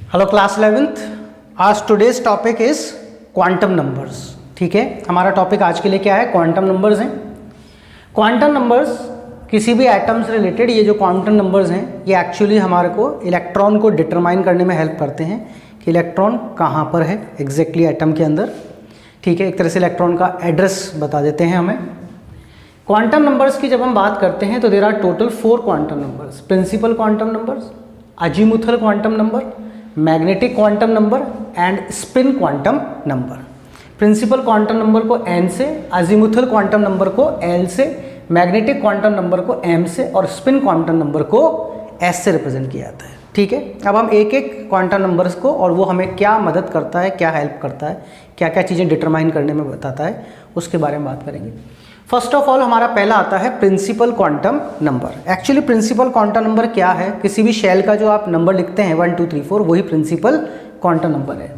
Hello class 11th। आज today's topic is quantum numbers. ठीक है, हमारा टॉपिक आज के लिए क्या है? क्वांटम नंबर्स हैं। क्वांटम नंबर्स किसी भी एटम से रिलेटेड ये जो क्वांटम नंबर्स हैं ये एक्चुअली हमारे को इलेक्ट्रॉन को डिटरमाइन करने में हेल्प करते हैं कि इलेक्ट्रॉन कहाँ पर है एग्जैक्टली एटम के अंदर। ठीक है, एक तरह से इलेक्ट्रॉन का एड्रेस बता देते हैं हमें। क्वांटम नंबर्स की जब हम बात करते हैं तो there are total 4 quantum numbers: principal quantum numbers, azimuthal quantum number, magnetic quantum number and spin quantum number. Principal quantum number को n से, अजीमुथल क्वांटम नंबर को l से, मैग्नेटिक क्वांटम नंबर को m से और स्पिन क्वांटम नंबर को s से represent किया जाता है। ठीक है, अब हम एक एक क्वांटम नंबर्स को और वो हमें क्या मदद करता है, क्या हेल्प करता है, क्या क्या चीज़ें डिटरमाइन करने में बताता है, उसके बारे में बात करेंगे। फर्स्ट ऑफ ऑल हमारा पहला आता है principal quantum number. Actually principal quantum number क्या है? किसी भी शेल का जो आप नंबर लिखते हैं 1 2 3 4 वही प्रिंसिपल क्वांटम नंबर है।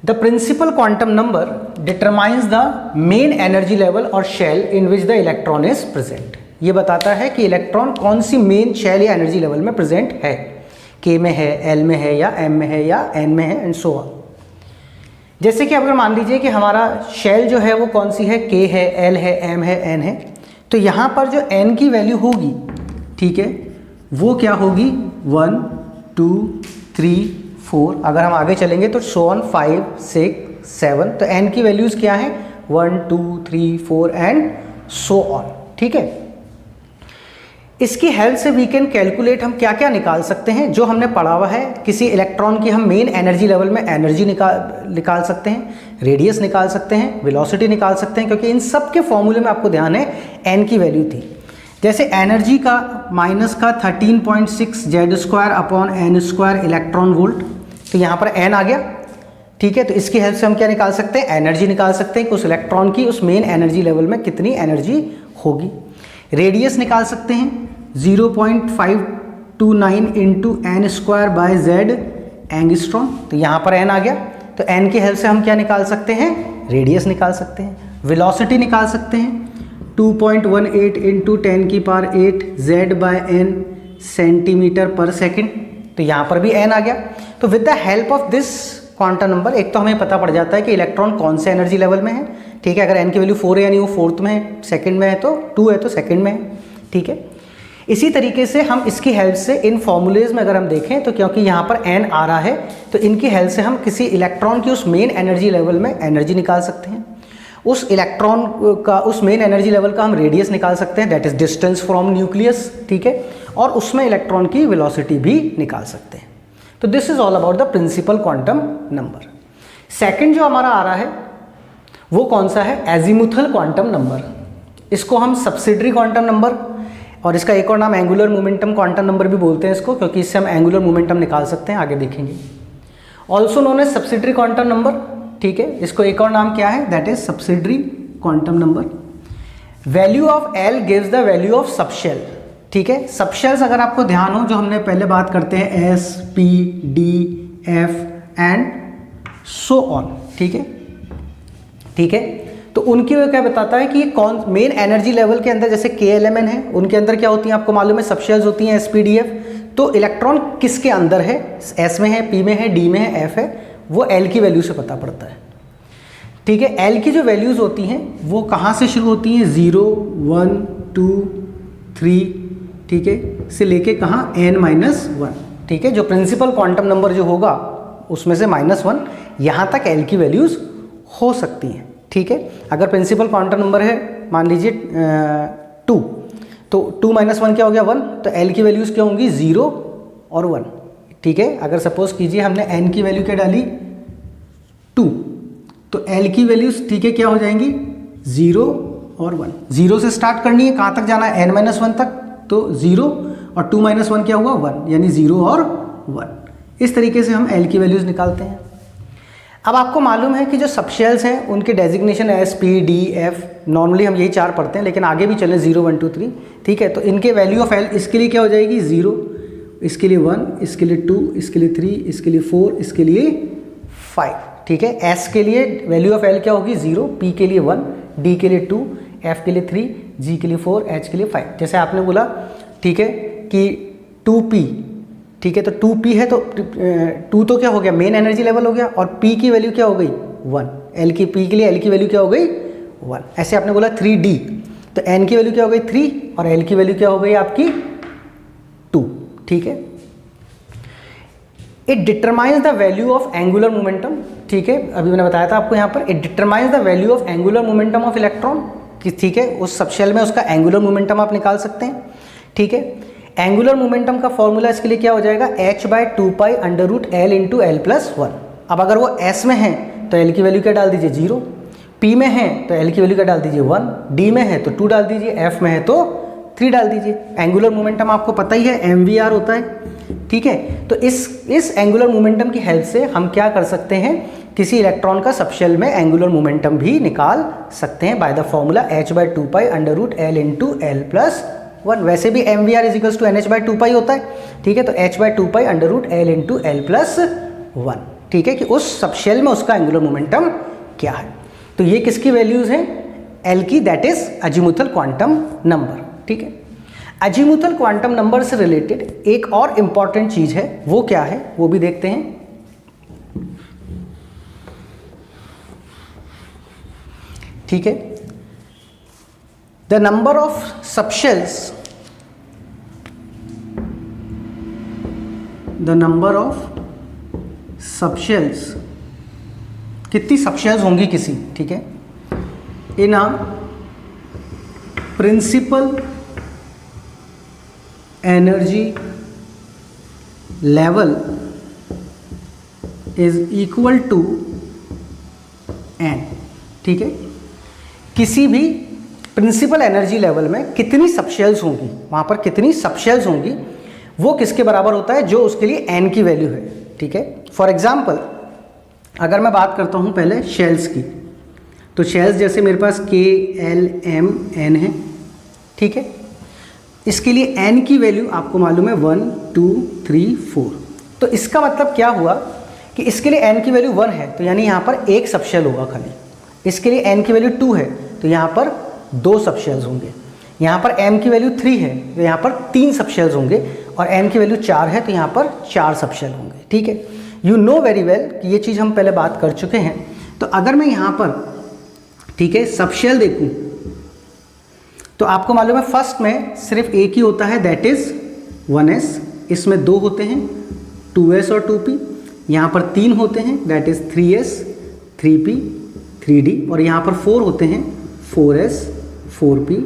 The principal quantum number determines the main energy level और shell in which the electron is present. ये बताता है कि इलेक्ट्रॉन कौन सी मेन शेल या एनर्जी लेवल में प्रेजेंट है, के में है, एल में है या एम में है या एन में है एंड सो ऑन। जैसे कि अगर मान लीजिए कि हमारा शेल जो है वो कौन सी है, के है, एल है, एम है, एन है, तो यहाँ पर जो एन की वैल्यू होगी, ठीक है, वो क्या होगी 1 2 3 4। अगर हम आगे चलेंगे तो सो ऑन 5 6 7, तो एन की वैल्यूज़ क्या है 1 2 3 4 एंड सो ऑन। ठीक है, इसकी हेल्प से वी कैन कैलकुलेट हम क्या क्या निकाल सकते हैं जो हमने पढ़ा हुआ है। किसी इलेक्ट्रॉन की हम मेन एनर्जी लेवल में एनर्जी निकाल सकते हैं, रेडियस निकाल सकते हैं, वेलोसिटी निकाल सकते हैं, क्योंकि इन सब के फॉर्मूले में आपको ध्यान है एन की वैल्यू थी। जैसे एनर्जी का माइनस का 13.6 Z² upon n² electron volt, तो यहाँ पर एन आ गया। ठीक है, तो इसकी हेल्प से हम क्या निकाल सकते हैं? एनर्जी निकाल सकते हैं कि उस इलेक्ट्रॉन की उस मेन एनर्जी लेवल में कितनी एनर्जी होगी। रेडियस निकाल सकते हैं 0.529 into n² bye z angstrom, तो यहाँ पर n आ गया। तो n की हेल्प से हम क्या निकाल सकते हैं? रेडियस निकाल सकते हैं। वेलोसिटी निकाल सकते हैं 2.18 into 10⁸ z by n centimetre पर सेकेंड, तो यहाँ पर भी n आ गया। तो with the help of this quantum number एक तो हमें पता पड़ जाता है कि इलेक्ट्रॉन कौन से एनर्जी लेवल में है। ठीक है, अगर n की वैल्यू 4 है यानी वो फोर्थ में है, सेकंड में है तो 2 है तो सेकंड में है। ठीक है, इसी तरीके से हम इसकी हेल्प से इन फॉर्मूलेज में अगर हम देखें तो क्योंकि यहाँ पर n आ रहा है तो इनकी हेल्प से हम किसी इलेक्ट्रॉन की उस मेन एनर्जी लेवल में एनर्जी निकाल सकते हैं। उस इलेक्ट्रॉन का उस मेन एनर्जी लेवल का हम रेडियस निकाल सकते हैं, that is distance from nucleus. ठीक है, और उसमें इलेक्ट्रॉन की वेलोसिटी भी निकाल सकते हैं। तो this is all about the principal quantum number. Second जो हमारा आ रहा है वो कौन सा है? Azimuthal quantum number. इसको हम सब्सिडरी क्वांटम नंबर और इसका एक और नाम एंगुलर मोमेंटम क्वांटम नंबर भी बोलते हैं इसको, क्योंकि इससे हम एंगुलर मोमेंटम निकाल सकते हैं, आगे देखेंगे। Also known as subsidiary quantum number. ठीक है, इसको एक और नाम क्या है? That is subsidiary quantum number. Value of L gives the value of subshell. ठीक है, सबशेल्स अगर आपको ध्यान हो जो हमने पहले बात करते हैं S P D F and so on. ठीक है, ठीक है, तो उनकी वो क्या बताता है कि कौन मेन एनर्जी लेवल के अंदर, जैसे KLMN है, उनके अंदर क्या होती हैं आपको मालूम है? सबशेल्स होती हैं SPDF। तो इलेक्ट्रॉन किसके अंदर है? S में है, P में है, D में है, F है, वो L की वैल्यू से पता पड़ता है। ठीक है, L की जो वैल्यूज़ होती हैं वो कहाँ से शुरू होती हैं? 0 1 2 3, ठीक है, से लेके कहाँ n-1। ठीक है, जो प्रिंसिपल क्वांटम नंबर जो होगा उसमें से -1 यहाँ तक L की वैल्यूज़ हो सकती हैं। ठीक है, अगर प्रिंसिपल क्वांटम नंबर है मान लीजिए 2, तो 2 - 1 क्या हो गया? 1, तो L की वैल्यूज़ क्या होंगी? 0 और 1। ठीक है, अगर सपोज कीजिए हमने n की वैल्यू क्या डाली 2, तो L की वैल्यूज़ ठीक है क्या हो जाएंगी? 0 और 1। 0 से स्टार्ट करनी है, कहाँ तक जाना है? n-1 तक, तो 0 और 2 - 1 क्या हुआ? 1, यानी 0 और 1। इस तरीके से हम L की वैल्यूज़ निकालते हैं। अब आपको मालूम है कि जो सबशेल्स हैं उनके डेजिग्नेशन है SP D F। नॉर्मली हम यही 4 पढ़ते हैं, लेकिन आगे भी चलें 0 1 2 3। ठीक है, तो इनके वैल्यू ऑफ L इसके लिए क्या हो जाएगी? 0, इसके लिए 1, इसके लिए 2, इसके लिए 3, इसके लिए 4, इसके लिए 5। ठीक है, S के लिए वैल्यू ऑफ L क्या होगी? 0, P के लिए 1, D के लिए 2, F के लिए 3, G के लिए 4, H के लिए 5। जैसे आपने बोला ठीक है कि 2P ठीक है, तो 2p है तो 2 तो क्या हो गया, मेन एनर्जी लेवल हो गया, और p की वैल्यू क्या हो गई 1, l की p के लिए l की वैल्यू क्या हो गई 1। ऐसे आपने बोला 3d, तो n की वैल्यू क्या हो गई 3 और l की वैल्यू क्या हो गई आपकी 2। ठीक है, it determines the value of angular momentum. ठीक है, अभी मैंने बताया था आपको यहाँ पर, it determines the value of angular momentum of electron कि ठीक है, उस सबशेल में उसका एंगुलर मोमेंटम आप निकाल सकते हैं। ठीक है, एंगुलर मोमेंटम का फॉर्मूला इसके लिए क्या हो जाएगा, h/2π√L × L+1। अब अगर वो s में है तो l की वैल्यू क्या डाल दीजिए 0, p में है तो l की वैल्यू क्या डाल दीजिए 1, d में है तो 2 डाल दीजिए, f में है तो 3 डाल दीजिए। एंगुलर मोमेंटम आपको पता ही है mvr होता है। ठीक है, तो इस एंगुलर मोमेंटम की हेल्प से हम क्या कर सकते हैं, किसी इलेक्ट्रॉन का सबशेल में एंगुलर मोमेंटम भी निकाल सकते हैं by the formula h/2π√L × L+1। वैसे भी mvr = nh/2π होता है। ठीक है, तो h/2π√L × L+1। ठीक है, कि उस सबशेल में उसका एंगुलर मोमेंटम क्या है। तो ये किसकी वैल्यूज हैं, L की, that is azimuthal quantum number. ठीक है, अजीमुथल क्वांटम नंबर से रिलेटेड एक और इंपॉर्टेंट चीज है, वो क्या है वो भी देखते हैं। ठीक है, the number of subshells, the number of subshells, कितनी सबशेल्स होंगी किसी, ठीक है, in a principal energy level is equal to n। ठीक है, किसी भी प्रिंसिपल एनर्जी लेवल में कितनी सबशेल्स होंगी, वहां पर कितनी सबशेल्स होंगी, वो किसके बराबर होता है, जो उसके लिए n की वैल्यू है। ठीक है, फॉर एग्जाम्पल अगर मैं बात करता हूं पहले शेल्स की, तो शेल्स जैसे मेरे पास k, l, m, n है। ठीक है, इसके लिए n की वैल्यू आपको मालूम है 1, 2, 3, 4। तो इसका मतलब क्या हुआ कि इसके लिए n की वैल्यू 1 है तो यानी यहाँ पर एक सबशेल होगा खाली। इसके लिए n की वैल्यू 2 है तो यहाँ पर 2 सबशेल्स होंगे। यहाँ पर m की वैल्यू 3 है तो यहाँ पर 3 सबशेल्स होंगे, और n की वैल्यू 4 है तो यहाँ पर 4 सबशेल होंगे। ठीक है, यू नो वेरी वेल कि ये चीज़ हम पहले बात कर चुके हैं। तो अगर मैं यहाँ पर, ठीक है, सबशेल देखूँ तो आपको मालूम है फर्स्ट में सिर्फ एक ही होता है, दैट इज 1s। इसमें 2 होते हैं, 2s और 2p। यहाँ पर 3 होते हैं, that is 3s, 3p, 3d, और यहाँ पर 4 होते हैं, 4s, 4p,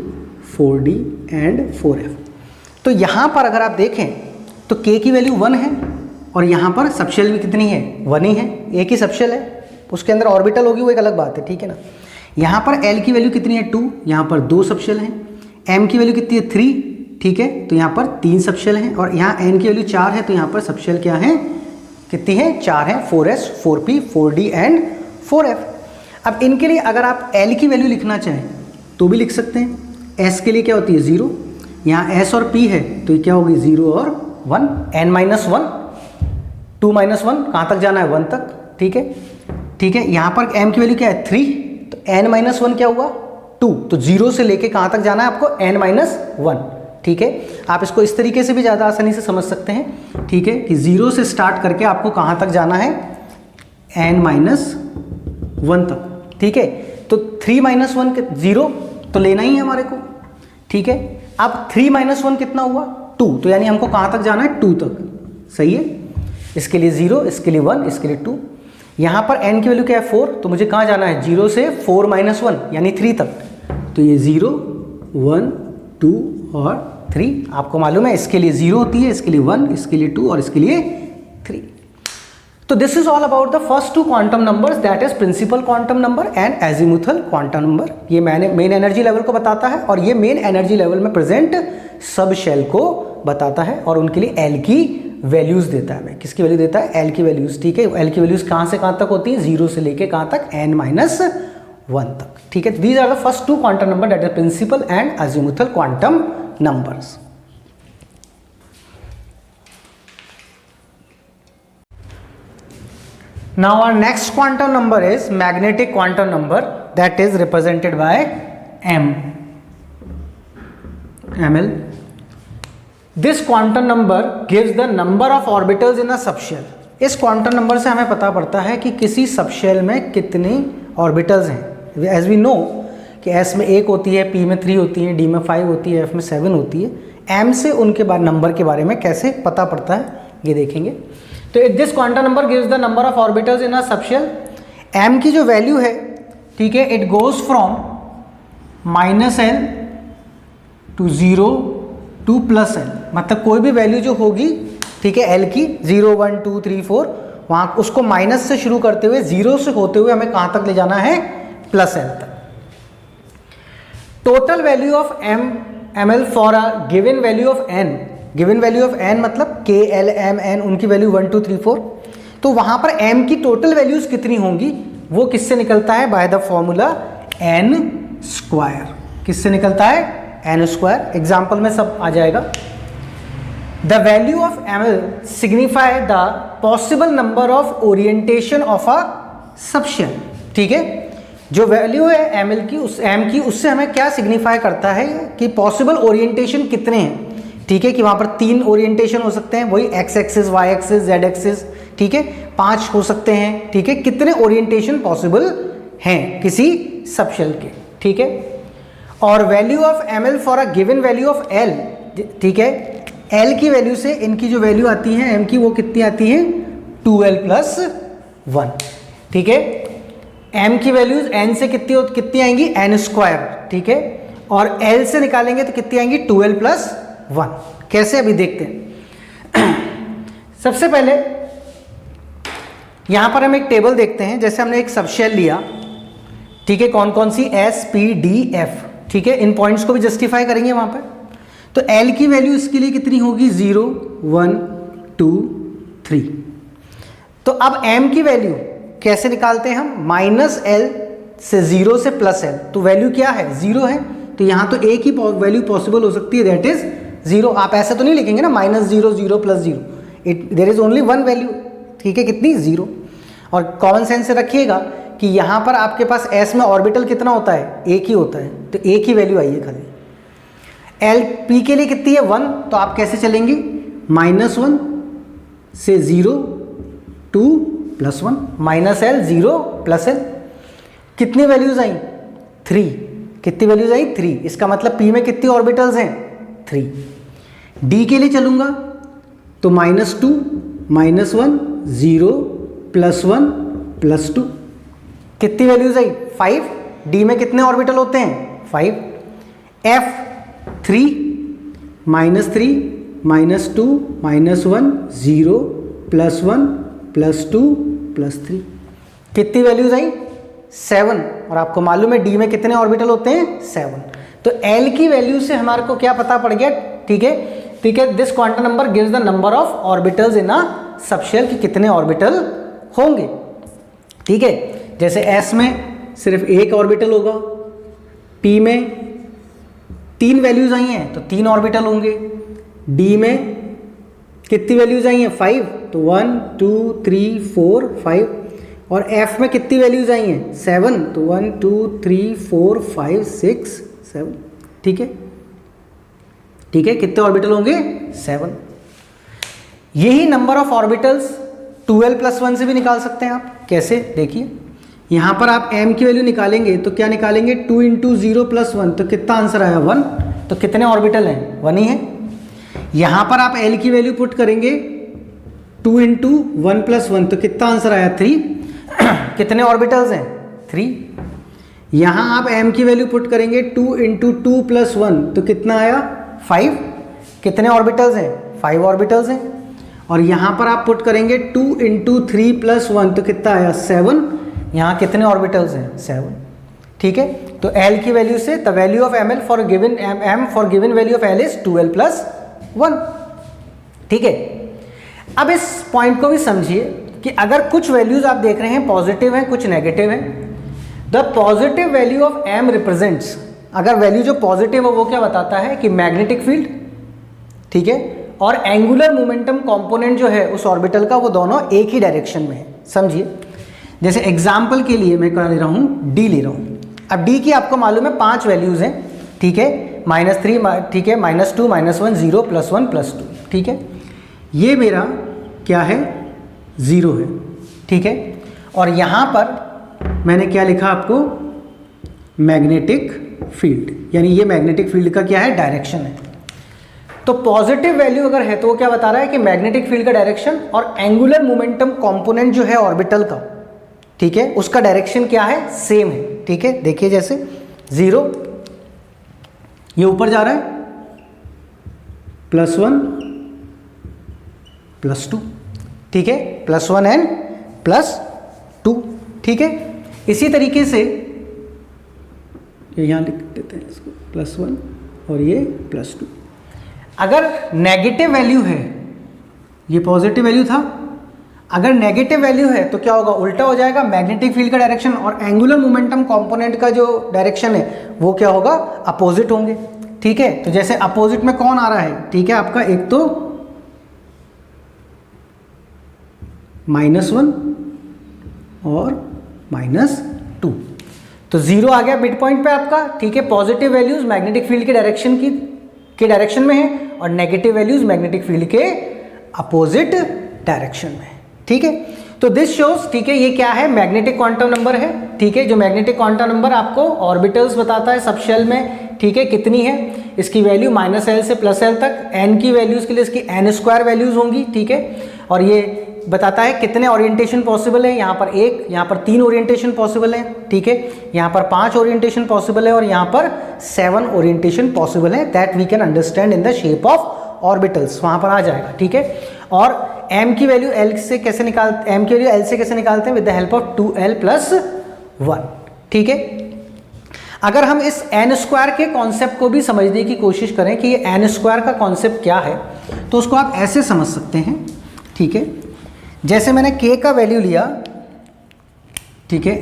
4d and 4f। तो यहाँ पर अगर आप देखें तो k की वैल्यू 1 है और यहाँ पर सबशेल भी कितनी है, 1 ही है, एक ही सबशेल है, उसके अंदर ऑर्बिटल होगी वो एक अलग बात है। ठीक है ना, यहाँ पर L की वैल्यू कितनी है 2, यहाँ पर 2 सबशेल हैं। M की वैल्यू कितनी है 3, ठीक है, तो यहाँ पर 3 सबशेल हैं, और यहाँ N की वैल्यू 4 है तो यहाँ पर सबशेल क्या है, कितनी है, 4 है, 4s, 4p, 4d and 4f। अब इनके लिए अगर आप L की वैल्यू लिखना चाहें तो भी लिख सकते हैं। S के लिए क्या होती है 0, यहाँ S और P है तो ये क्या होगी 0 और 1, n-1, 2 - 1 कहाँ तक जाना है 1 तक। ठीक है, ठीक है, यहाँ पर M की वैल्यू क्या है 3, तो n-1 क्या हुआ 2, तो 0 से लेके कहाँ तक जाना है आपको n-1। ठीक है, आप इसको इस तरीके से भी ज़्यादा आसानी से समझ सकते हैं। ठीक है, कि 0 से स्टार्ट करके आपको कहाँ तक जाना है n-1 तक। ठीक है, तो 3 - 1 0 तो लेना ही है हमारे को। ठीक है, अब 3 - 1 कितना हुआ 2, तो यानी हमको कहाँ तक जाना है 2 तक। सही है, इसके लिए 0, इसके लिए 1, इसके लिए 2। यहाँ पर n की वैल्यू क्या है 4, तो मुझे कहाँ जाना है 0 से 4 - 1 यानी 3 तक। तो ये 0, 1, 2 और 3। आपको मालूम है इसके लिए 0 होती है, इसके लिए 1, इसके लिए 2 और इसके लिए 3। तो this is all about the first 2 quantum numbers, that is principal quantum number and azimuthal quantum number. ये मेन एनर्जी लेवल को बताता है और ये मेन एनर्जी लेवल में प्रेजेंट सब शेल को बताता है, और उनके लिए L की वैल्यूज देता है। किसकी वैल्यू देता है, L की वैल्यूज। ठीक है, L की वैल्यूज कहाँ से कहाँ तक होती है, 0 से लेके कहाँ तक n-1 तक। ठीक है, these are the first 2 quantum number, that is principal and azimuthal quantum numbers. Now our next quantum number is magnetic quantum number, that is represented by M, ml. This quantum number gives the number of orbitals in a subshell. इस quantum number से हमें पता पड़ता है कि किसी subshell में कितनी ऑर्बिटल्स हैं। एज वी नो कि एस में 1 होती है, पी में 3 होती है, डी में 5 होती है, एफ में 7 होती है। एम से उनके बाद नंबर के बारे में कैसे पता पड़ता है ये देखेंगे। तो this quantum number gives the number of orbitals in a subshell. M की जो वैल्यू है, ठीक है, it goes from -l to 0 to +l, मतलब कोई भी वैल्यू जो होगी, ठीक है, l की 0 1 2 3 4, वहाँ उसको माइनस से शुरू करते हुए 0 से होते हुए हमें कहाँ तक ले जाना है, +l तक। Total value of ml for a given value of n, given value of n मतलब k l m n, उनकी वैल्यू 1 2 3 4। तो वहाँ पर m की टोटल वैल्यूज कितनी होंगी वो किससे निकलता है, बाय द फॉर्मूला n²। किससे निकलता है, n²। एग्जाम्पल में सब आ जाएगा। The value of ml signify the possible number of orientation of a subshell. ठीक है, जो वैल्यू है ml की, उस m की, उससे हमें क्या सिग्निफाई करता है कि पॉसिबल ओरिएंटेशन कितने हैं। ठीक है, कि वहाँ पर 3 ओरिएंटेशन हो सकते हैं, वही x axis, y axis, z axis, ठीक है, 5 हो सकते हैं। ठीक है, कितने ओरिएंटेशन पॉसिबल हैं किसी सबशेल के। ठीक है, और value of ml for a given value of l, ठीक है, l की वैल्यू से इनकी जो वैल्यू आती है m की, वो कितनी आती है, 2l + 1। ठीक है, m की वैल्यूज n से कितनी आएंगी, n²। ठीक है, और l से निकालेंगे तो कितनी आएंगी, 2l + 1। कैसे, अभी देखते हैं। सबसे पहले यहां पर हम एक टेबल देखते हैं। जैसे हमने एक सबशेल लिया, ठीक है, कौन कौन सी, S P D F, ठीक है, इन पॉइंट्स को भी जस्टिफाई करेंगे वहां पर। तो L की वैल्यू इसके लिए कितनी होगी, 0 1 2 3। तो अब M की वैल्यू कैसे निकालते हैं हम, -l से 0 से +l, तो वैल्यू क्या है, 0 है। तो यहाँ तो एक ही वैल्यू पॉसिबल हो सकती है, दैट इज 0। आप ऐसे तो नहीं लिखेंगे ना, -0 0 + 0, there is only one value. ठीक है, कितनी, 0। और कॉमन सेंस से रखिएगा कि यहाँ पर आपके पास S में ऑर्बिटल कितना होता है, एक ही होता है, तो एक ही वैल्यू आई है खाली। L P के लिए कितनी है, 1, तो आप कैसे चलेंगे, -1 से 0 2 + 1, -l 0 +l। कितनी वैल्यूज आई, 3। कितनी वैल्यूज आई, 3। इसका मतलब P में कितनी ऑर्बिटल्स हैं, 3। D के लिए चलूंगा तो -2 -1 0 +1 +2। कितनी वैल्यूज आई, 5। D में कितने ऑर्बिटल होते हैं, 5। F 3 -3 -2 -1 0 +1 +2 +3। कितनी वैल्यूज आई, 7। और आपको मालूम है D में कितने ऑर्बिटल होते हैं, 7। तो L की वैल्यू से हमारे को क्या पता पड़ गया, ठीक है, ठीक है, this quantum number gives the number of orbitals in a subshell, कि कितने ऑर्बिटल होंगे। ठीक है, जैसे S में सिर्फ एक ऑर्बिटल होगा, P में 3 वैल्यूज आई हैं तो 3 ऑर्बिटल होंगे, D में कितनी वैल्यूज आई हैं, 5, तो 1 2 3 4 5। और F में कितनी वैल्यूज आई हैं, 7, तो 1 2 3 4 5 6 7। ठीक है, ठीक है, कितने ऑर्बिटल होंगे, 7। यही नंबर ऑफ ऑर्बिटल्स 2l + 1 से भी निकाल सकते हैं आप। कैसे, देखिए, यहाँ पर आप m की वैल्यू निकालेंगे तो क्या निकालेंगे, 2 × 0 + 1, तो कितना आंसर आया, 1। तो कितने ऑर्बिटल हैं, 1 ही है। यहाँ पर आप l की वैल्यू पुट करेंगे 2 × 1 + 1, तो कितना आंसर आया, 3। कितने ऑर्बिटल्स हैं, 3। यहाँ आप m की वैल्यू पुट करेंगे 2 × 2 + 1, तो कितना आया, 5। कितने ऑर्बिटल्स हैं, 5 ऑर्बिटल्स हैं। और यहाँ पर आप पुट करेंगे 2 × 3 + 1, तो कितना आया, 7। यहाँ कितने ऑर्बिटल्स हैं, 7। ठीक है, तो L की वैल्यू से the value of ml for given m for given value of L is 2l + 1। ठीक है, अब इस पॉइंट को भी समझिए कि अगर कुछ वैल्यूज आप देख रहे हैं पॉजिटिव हैं, कुछ नेगेटिव हैं, the positive value of m represents, अगर वैल्यू जो पॉजिटिव है वो क्या बताता है कि मैग्नेटिक फील्ड, ठीक है, और एंगुलर मोमेंटम कंपोनेंट जो है उस ऑर्बिटल का, वो दोनों एक ही डायरेक्शन में है। समझिए, जैसे एग्जाम्पल के लिए मैं क्या ले रहा हूँ, D ले रहा हूँ। अब D की आपको मालूम है 5 वैल्यूज हैं। ठीक है, -3, ठीक है, -2 -1 0 +1 +2, ठीक है। ये मेरा क्या है, 0 है, ठीक है। और यहाँ पर मैंने क्या लिखा आपको, मैग्नेटिक फील्ड, यानी ये मैग्नेटिक फील्ड का क्या है, डायरेक्शन है। तो पॉजिटिव वैल्यू अगर है तो वो क्या बता रहा है कि मैग्नेटिक फील्ड का डायरेक्शन और एंगुलर मोमेंटम कंपोनेंट जो है ऑर्बिटल का, ठीक है, उसका डायरेक्शन क्या है, सेम है, ठीक है। देखिए जैसे 0 ये ऊपर जा रहा है, +1 +2, ठीक है, +1 एंड +2, ठीक है। इसी तरीके से यहाँ लिख देते हैं इसको, +1 और ये +2। अगर नेगेटिव वैल्यू है, ये पॉजिटिव वैल्यू था, अगर नेगेटिव वैल्यू है तो क्या होगा, उल्टा हो जाएगा, मैग्नेटिक फील्ड का डायरेक्शन और एंगुलर मोमेंटम कंपोनेंट का जो डायरेक्शन है वो क्या होगा, अपोजिट होंगे, ठीक है। तो जैसे अपोजिट में कौन आ रहा है, ठीक है, आपका एक तो -1 और -2, तो 0 आ गया मिड पॉइंट पे आपका, ठीक है। पॉजिटिव वैल्यूज मैग्नेटिक फील्ड के डायरेक्शन के डायरेक्शन में है और नेगेटिव वैल्यूज मैग्नेटिक फील्ड के अपोजिट डायरेक्शन में है, ठीक है। तो दिस शोज, ठीक है, ये क्या है, मैग्नेटिक क्वांटम नंबर है, ठीक है। जो मैग्नेटिक क्वांटम नंबर आपको ऑर्बिटल्स बताता है सब शेल में, ठीक है, कितनी है, इसकी वैल्यू -L से +L तक, n की वैल्यूज के लिए इसकी n² वैल्यूज होंगी, ठीक है। और ये बताता है कितने ओरिएंटेशन पॉसिबल है, यहाँ पर 1, यहाँ पर 3 ओरिएंटेशन पॉसिबल है, ठीक है, यहाँ पर 5 ओरिएंटेशन पॉसिबल है और यहाँ पर 7 ओरिएंटेशन पॉसिबल है, that we can understand in the shape of orbitals, वहाँ पर आ जाएगा, ठीक है। और m की वैल्यू L से कैसे निकालते हैं, with the help of 2L + 1, ठीक है। अगर हम इस n² के कॉन्सेप्ट को भी समझने की कोशिश करें कि ये n² का कॉन्सेप्ट क्या है, तो उसको आप ऐसे समझ सकते हैं, ठीक है। जैसे मैंने k का वैल्यू लिया, ठीक है,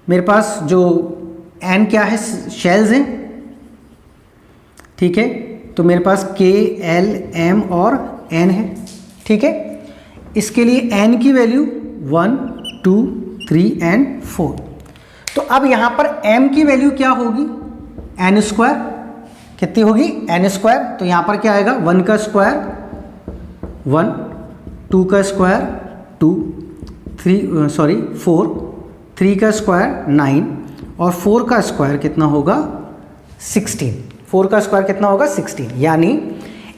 मेरे पास जो n क्या है, शेल्स हैं, ठीक है, तो मेरे पास k, l, m और n है, ठीक है। इसके लिए n की वैल्यू 1 2 3 एंड 4। तो अब यहाँ पर m की वैल्यू क्या होगी, n², कितनी होगी, n²। तो यहाँ पर क्या आएगा, 1 का स्क्वायर 1, 2 का स्क्वायर 2, 4, 3 का स्क्वायर 9 और 4 का स्क्वायर कितना होगा, 16। 4 का स्क्वायर कितना होगा, 16। यानी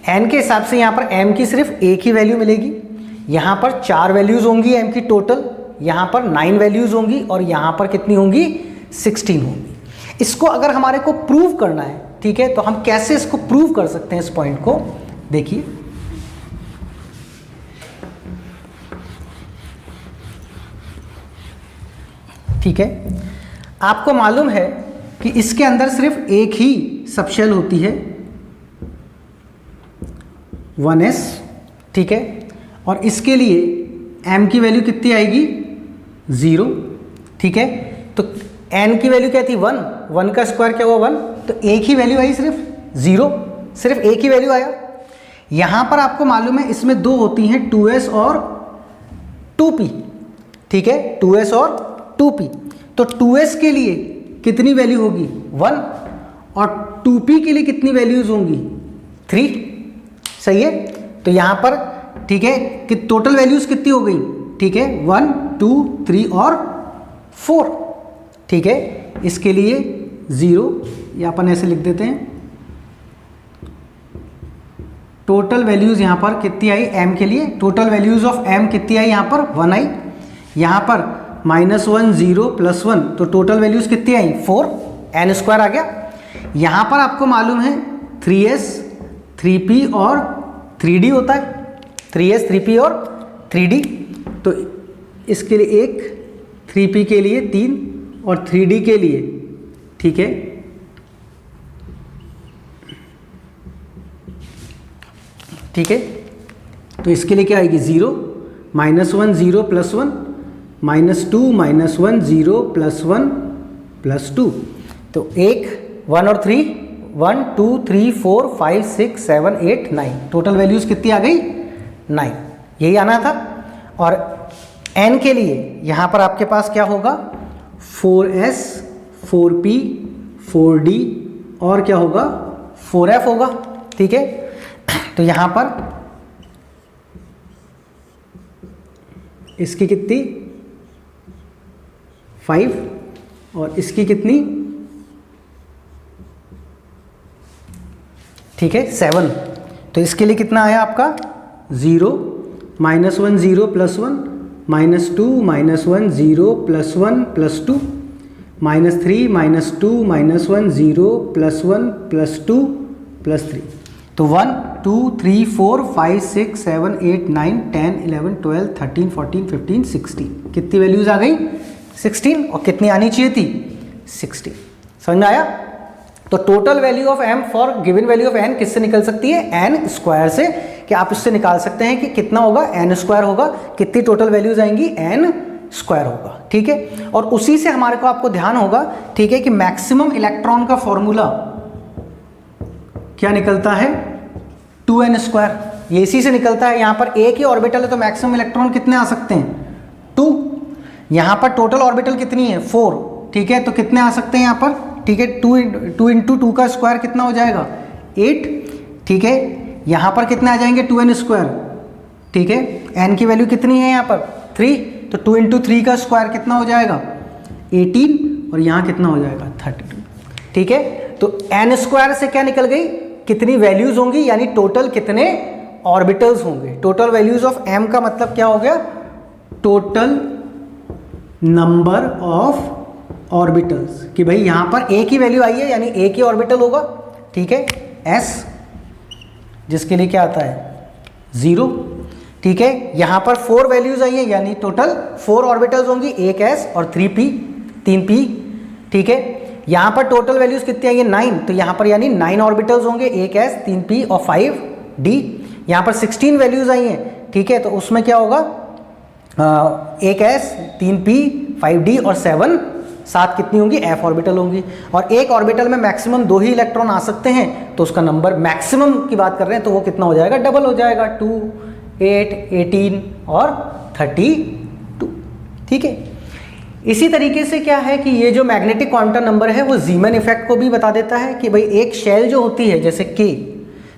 n के हिसाब से यहाँ पर m की सिर्फ एक ही वैल्यू मिलेगी, यहाँ पर 4 वैल्यूज़ होंगी m की टोटल, यहाँ पर 9 वैल्यूज़ होंगी और यहाँ पर कितनी होंगी, 16 होंगी। इसको अगर हमारे को प्रूव करना है, ठीक है, तो हम कैसे इसको प्रूव कर सकते हैं, इस पॉइंट को देखिए। ठीक है, आपको मालूम है कि इसके अंदर सिर्फ एक ही सबशेल होती है, 1s, ठीक है। और इसके लिए m की वैल्यू कितनी आएगी, 0, ठीक है। तो n की वैल्यू क्या थी, 1, 1 का स्क्वायर क्या हुआ, 1, तो एक ही वैल्यू आई, सिर्फ 0, सिर्फ एक ही वैल्यू आया। यहाँ पर आपको मालूम है इसमें 2 होती हैं, 2s और 2p, ठीक है, 2s और 2p। तो 2s के लिए कितनी वैल्यू होगी, 1, और 2p के लिए कितनी वैल्यूज होंगी, 3, सही है। तो यहाँ पर, ठीक है, कि टोटल वैल्यूज कितनी हो गई, ठीक है, 1 2 3 और 4, ठीक है। इसके लिए 0, या अपन ऐसे लिख देते हैं, टोटल वैल्यूज यहाँ पर कितनी आई m के लिए, टोटल वैल्यूज ऑफ m कितनी आई, यहाँ पर 1 आई, यहाँ पर -1 0 +1, तो टोटल वैल्यूज कितनी आई, 4, n² आ गया। यहाँ पर आपको मालूम है 3s 3p और 3d होता है, 3s 3p और 3d। तो इसके लिए 1, 3p के लिए 3 और 3d के लिए, ठीक है, ठीक है। तो इसके लिए क्या आएगी, 0 -1 0 +1 -2 -1 0 +1 +2। तो 1 1 और 3, 1 2 3 4 5 6 7 8 9, टोटल वैल्यूज कितनी आ गई, 9, यही आना था। और n के लिए यहाँ पर आपके पास क्या होगा, 4s 4p 4d और क्या होगा 4f होगा, ठीक है। तो यहाँ पर इसकी कितनी 5 और इसकी कितनी, ठीक है 7। तो इसके लिए कितना आया आपका 0 -1 0 +1 -2 -1 0 +1 +2 -3 -2 -1 0 +1 +2 +3। तो 1 2 3 4 5 6 7 8 9 10 11 12 13 14 15 16। कितनी वैल्यूज आ गई 16, और कितनी आनी चाहिए थी 60। समझ में आया। तो total value of m for given value of n किससे निकल सकती है, n स्क्वायर से। कि आप इससे निकाल सकते हैं कि कितना होगा n स्क्वायर होगा, कितनी टोटल वैल्यूज आएंगी n स्क्वायर होगा, ठीक है। और उसी से हमारे को आपको ध्यान होगा, ठीक है, कि मैक्सिमम इलेक्ट्रॉन का फॉर्मूला क्या निकलता है 2n स्क्वायर, ये इसी से निकलता है। यहां पर एक ही ऑर्बिटल है तो मैक्सिमम इलेक्ट्रॉन कितने आ सकते हैं 2। यहां पर टोटल ऑर्बिटल कितनी है 4, ठीक है। तो कितने आ सकते हैं यहां पर, ठीक है 2 इंटू 2 का स्क्वायर कितना हो जाएगा 8, ठीक है। यहाँ पर कितने आ जाएंगे 2n स्क्वायर, ठीक है। n की वैल्यू कितनी है यहाँ पर 3, तो 2 इंटू 3 का स्क्वायर कितना हो जाएगा 18, और यहाँ कितना हो जाएगा 32, ठीक है। तो n स्क्वायर से क्या निकल गई, कितनी वैल्यूज होंगी, यानी टोटल कितने ऑर्बिटल्स होंगे। टोटल वैल्यूज ऑफ m का मतलब क्या हो गया, टोटल नंबर ऑफ ऑर्बिटल्स। कि भाई यहां पर एक ही वैल्यू आई है यानी एक ही ऑर्बिटल होगा, ठीक है s, जिसके लिए क्या आता है 0, ठीक है। यहां पर 4 वैल्यूज आई है यानी टोटल 4 ऑर्बिटल्स होंगी, एक s और 3p, ठीक है। यहां पर टोटल वैल्यूज कितनी आई है 9, तो यहां पर यानी 9 ऑर्बिटल्स होंगे, एक s 3p और 5d। यहां पर 16 वैल्यूज आई हैं, ठीक है। तो उसमें क्या होगा एक s 3p 5d और 7 कितनी होंगी f ऑर्बिटल होंगी। और एक ऑर्बिटल में मैक्सिमम 2 ही इलेक्ट्रॉन आ सकते हैं, तो उसका नंबर मैक्सिमम की बात कर रहे हैं तो वो कितना हो जाएगा, डबल हो जाएगा 2 8 18 और 32, ठीक है। इसी तरीके से क्या है कि ये जो मैग्नेटिक क्वांटम नंबर है वो जीमन इफेक्ट को भी बता देता है कि भाई एक शेल जो होती है जैसे K,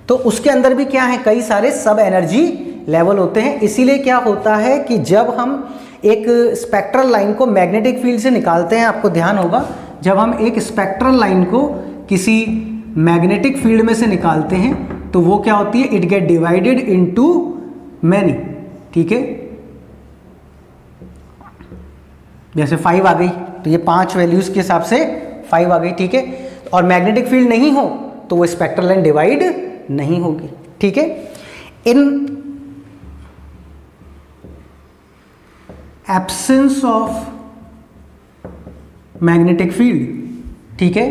तो उसके अंदर भी क्या है कई सारे सब एनर्जी लेवल होते हैं। इसीलिए क्या होता है कि जब हम एक स्पेक्ट्रल लाइन को मैग्नेटिक फील्ड से निकालते हैं, आपको ध्यान होगा जब हम एक स्पेक्ट्रल लाइन को किसी मैग्नेटिक फील्ड में से निकालते हैं तो वो क्या होती है, it get divided into many, ठीक है। जैसे 5 आ गई तो ये 5 वैल्यूज के हिसाब से 5 आ गई, ठीक है। और मैग्नेटिक फील्ड नहीं हो तो वो स्पेक्ट्रल लाइन डिवाइड नहीं होगी, ठीक है। In absence of magnetic field, ठीक है,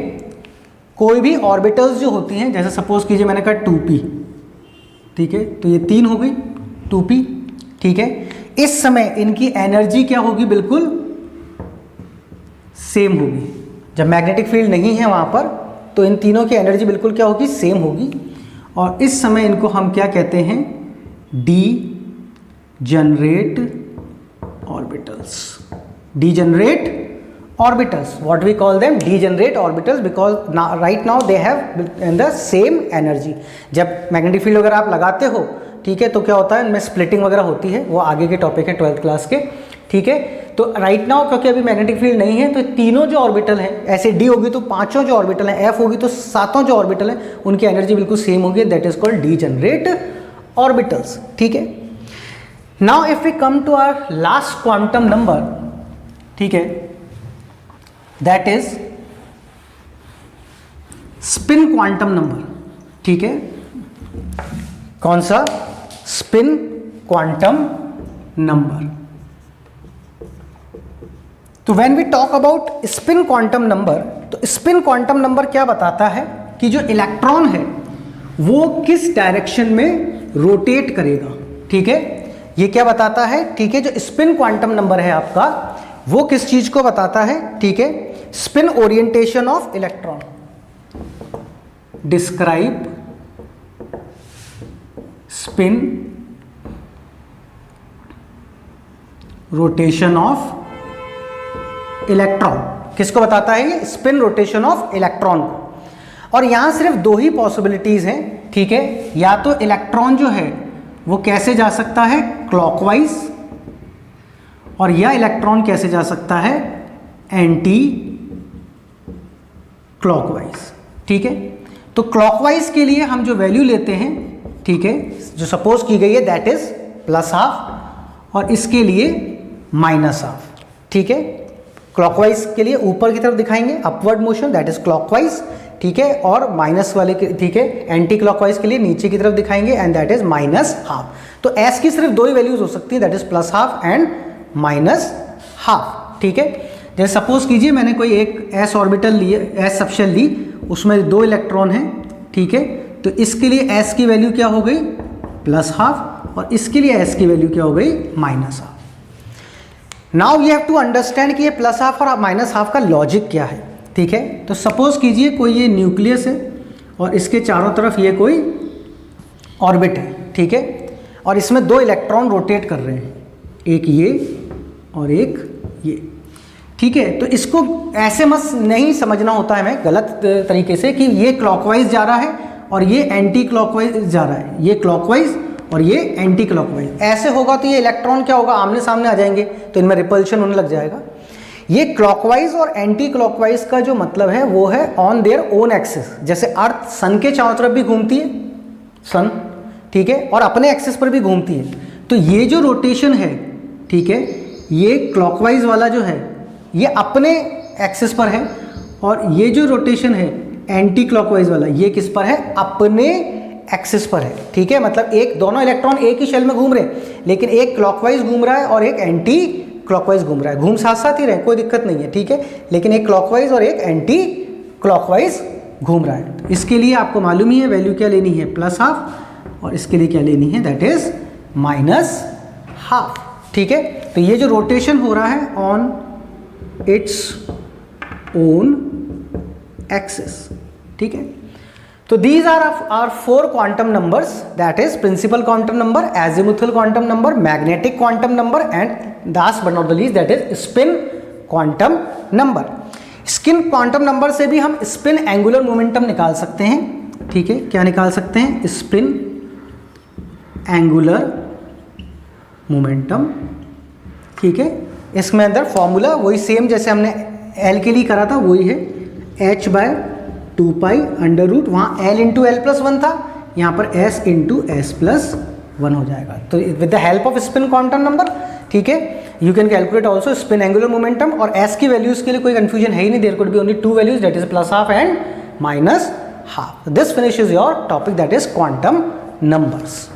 कोई भी ऑर्बिटल्स जो होती हैं, जैसे सपोज कीजिए मैंने कहा 2p, ठीक है, तो ये 3 हो गई 2p, ठीक है। इस समय इनकी एनर्जी क्या होगी, बिल्कुल सेम होगी। जब मैग्नेटिक फील्ड नहीं है वहां पर तो इन तीनों की एनर्जी बिल्कुल क्या होगी, सेम होगी। और इस समय इनको हम क्या कहते हैं, degenerate orbitals. Degenerate orbitals, what we call them degenerate orbitals, because right now they have the same energy. जब मैग्नेटिक फील्ड वगैरह आप लगाते हो, ठीक है, तो क्या होता है इनमें स्प्लिटिंग वगैरह होती है, वो आगे के टॉपिक है 12th क्लास के, ठीक है। तो राइट नाउ क्योंकि अभी मैग्नेटिक फील्ड नहीं है तो तीनों जो ऑर्बिटल हैं, ऐसे डी होगी तो 5 जो ऑर्बिटल हैं, एफ होगी तो 7 जो ऑर्बिटल हैं, उनकी एनर्जी बिल्कुल सेम होगी, that is called degenerate orbitals, ठीक है। Now if we come to our last quantum number, ठीक है, that is spin quantum number, ठीक है। कौन सा, स्पिन क्वांटम नंबर। तो when we talk about spin quantum number, तो स्पिन क्वांटम नंबर क्या बताता है कि जो इलेक्ट्रॉन है वो किस डायरेक्शन में रोटेट करेगा, ठीक है, ये क्या बताता है, ठीक है। जो स्पिन क्वांटम नंबर है आपका वो किस चीज को बताता है, ठीक है, spin orientation of electron. Describe spin rotation of electron, किसको बताता है ये, स्पिन रोटेशन ऑफ इलेक्ट्रॉन को। और यहाँ सिर्फ दो ही पॉसिबिलिटीज़ हैं, ठीक है। या तो इलेक्ट्रॉन जो है वो कैसे जा सकता है, क्लॉकवाइज, और या इलेक्ट्रॉन कैसे जा सकता है, एंटी क्लॉकवाइज, ठीक है। तो क्लॉकवाइज के लिए हम जो वैल्यू लेते हैं, ठीक है, जो सपोज की गई है दैट इज +½ और इसके लिए -½ ठीक है। क्लॉकवाइज के लिए ऊपर की तरफ दिखाएंगे upward motion that is clockwise, ठीक है, और माइनस वाले के, ठीक है, एंटी क्लॉकवाइज के लिए नीचे की तरफ दिखाएंगे एंड दैट इज -½ तो एस की सिर्फ दो ही वैल्यूज हो सकती है दैट इज +½ एंड -½ ठीक है। जैसे सपोज कीजिए मैंने कोई एक एस ऑर्बिटल लिए, एस सबशेल ली, उसमें 2 इलेक्ट्रॉन हैं, ठीक है। तो इसके लिए एस की वैल्यू क्या हो गई, +½ और इसके लिए एस की वैल्यू क्या हो गई, -½ now you have to understand कि ये +½ और -½ का लॉजिक क्या है, ठीक है। तो सपोज कीजिए कोई ये न्यूक्लियस है और इसके चारों तरफ ये कोई ऑर्बिट है, ठीक है, और इसमें 2 इलेक्ट्रॉन रोटेट कर रहे हैं, एक ये और एक ये, ठीक है। तो इसको ऐसे मत नहीं समझना होता है हमें गलत तरीके से कि ये क्लॉकवाइज जा रहा है और ये एंटी क्लॉकवाइज जा रहा है, ये क्लॉकवाइज और ये एंटी क्लॉकवाइज। ऐसे होगा तो ये इलेक्ट्रॉन क्या होगा, आमने सामने आ जाएंगे तो इनमें रिपल्शन होने लग जाएगा। ये क्लॉकवाइज और एंटी क्लॉकवाइज का जो मतलब है वो है ऑन देयर ओन एक्सिस। जैसे अर्थ सन के चारों तरफ भी घूमती है, सन, ठीक है, और अपने एक्सिस पर भी घूमती है। तो ये जो रोटेशन है, ठीक है, ये क्लॉकवाइज वाला जो है ये अपने एक्सिस पर है और ये जो रोटेशन है एंटी क्लॉकवाइज वाला ये किस पर है, अपने एक्सिस पर है, ठीक है। मतलब एक दोनों इलेक्ट्रॉन एक ही शेल में घूम रहे हैं लेकिन एक क्लॉकवाइज घूम रहा है और एक एंटी क्लॉकवाइज घूम रहा है, घूम साथ साथ ही रहे, कोई दिक्कत नहीं है, ठीक है, लेकिन एक क्लॉकवाइज और एक एंटी क्लॉकवाइज घूम रहा है। तो इसके लिए आपको मालूम ही है वैल्यू क्या लेनी है, +½ और इसके लिए क्या लेनी है, दैट इज -½ ठीक है। तो ये जो रोटेशन हो रहा है ऑन इट्स ओन एक्सिस, ठीक है। तो these are are 4 quantum numbers that is principal quantum number, azimuthal quantum number, magnetic quantum number and last but not the least that is spin quantum number. Spin quantum number से भी हम spin angular momentum निकाल सकते हैं, ठीक है। क्या निकाल सकते हैं, स्पिन एंगुलर मोमेंटम, ठीक है। इसमें अंदर फॉर्मूला वही सेम जैसे हमने एल के लिए करा था वही है, h/2π √, वहाँ l × l+1 था, यहाँ पर s × s+1 हो जाएगा। तो with the help of spin quantum number, ठीक है, you can calculate also spin angular momentum. और s की वैल्यूज के लिए कोई कंफ्यूजन है ही नहीं, there could be only 2 values that is +½ and -½ this finishes your topic that is quantum numbers.